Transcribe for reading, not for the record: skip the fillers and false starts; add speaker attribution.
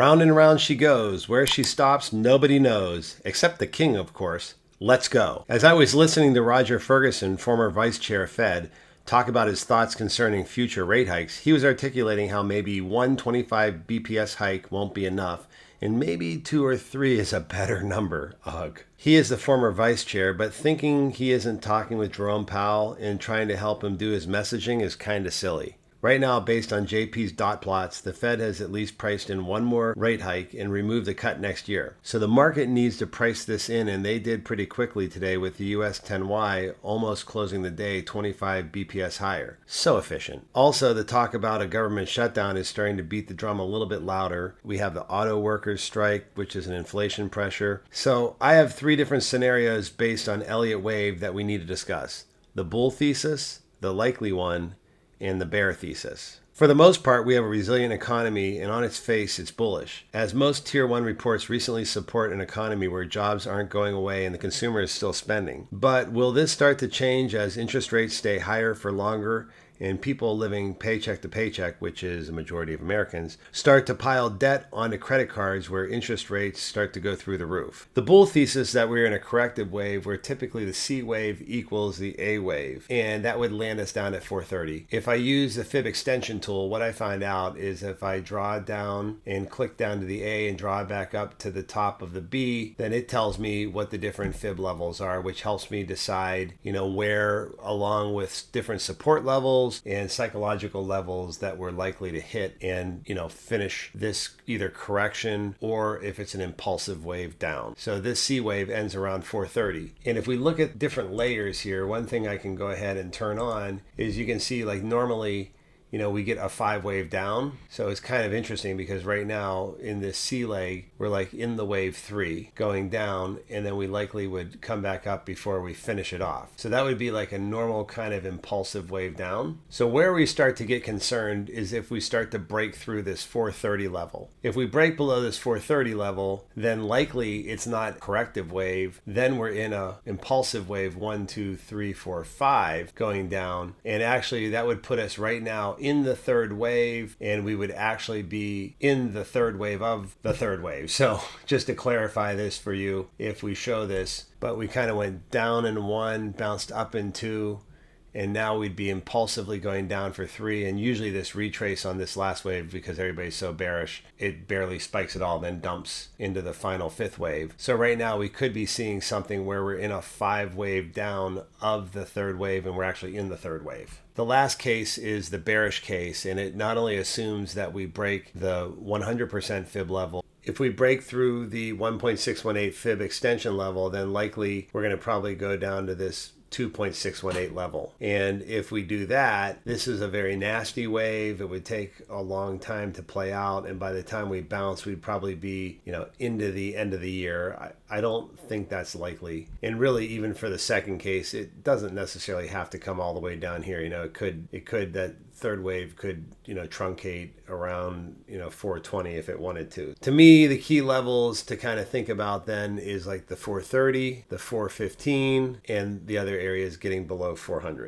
Speaker 1: Round and round she goes. Where she stops, nobody knows, except the king, of course. Let's go. As I was listening to Roger Ferguson, former vice chair Fed, talk about his thoughts concerning future rate hikes, he was articulating how maybe 125 BPS hike won't be enough, and maybe 2 or 3 is a better number. Ugh. He is the former vice chair, but thinking he isn't talking with Jerome Powell and trying to help him do his messaging is kind of silly. Right now, based on JP's dot plots, the Fed has at least priced in one more rate hike and removed the cut next year. So the market needs to price this in, and they did pretty quickly today with the US 10Y almost closing the day 25 BPS higher. So efficient. Also, the talk about a government shutdown is starting to beat the drum a little bit louder. We have the auto workers strike, which is an inflation pressure. So I have 3 different scenarios based on Elliott Wave that we need to discuss. The bull thesis, the likely one, and the bear thesis. For the most part, we have a resilient economy, and on its face, it's bullish, as most Tier 1 reports recently support an economy where jobs aren't going away and the consumer is still spending. But will this start to change as interest rates stay higher for longer and people living paycheck to paycheck, which is a majority of Americans, start to pile debt onto credit cards where interest rates start to go through the roof? The bull thesis that we're in a corrective wave where typically the C wave equals the A wave, and that would land us down at 430. If I use the fib extension tool, what I find out is if I draw down and click down to the A and draw back up to the top of the B, then it tells me what the different fib levels are, which helps me decide, where along with different support levels and psychological levels that we're likely to hit and finish this either correction or if it's an impulsive wave down. So this C wave ends around 430. And if we look at different layers here, one thing I can go ahead and turn on is you can see like normally we get a 5 wave down. So it's kind of interesting because right now in this C leg, we're like in the wave 3 going down, and then we likely would come back up before we finish it off. So that would be like a normal kind of impulsive wave down. So where we start to get concerned is if we start to break through this 430 level. If we break below this 430 level, then likely it's not corrective wave. Then we're in a impulsive wave 1, 2, 3, 4, 5 going down. And actually that would put us right now in the third wave, and we would actually be in the third wave of the third wave. So just to clarify this for you, if we show this, but we kind of went down in 1, bounced up in 2, and now we'd be impulsively going down for 3. And usually this retrace on this last wave, because everybody's so bearish, it barely spikes at all, then dumps into the final 5th wave. So right now we could be seeing something where we're in a 5 wave down of the 3rd wave, and we're actually in the 3rd wave. The last case is the bearish case, and it not only assumes that we break the 100% fib level. If we break through the 1.618 fib extension level, then likely we're going to probably go down to this 2.618 level. And if we do that, this is a very nasty wave. It would take a long time to play out, and by the time we bounce, we'd probably be, into the end of the year. I don't think that's likely. And really, even for the second case, it doesn't necessarily have to come all the way down here. It could that 3rd wave could, truncate around, 420 if it wanted to. To me, the key levels to kind of think about then is like the 430, the 415, and the other areas getting below 400.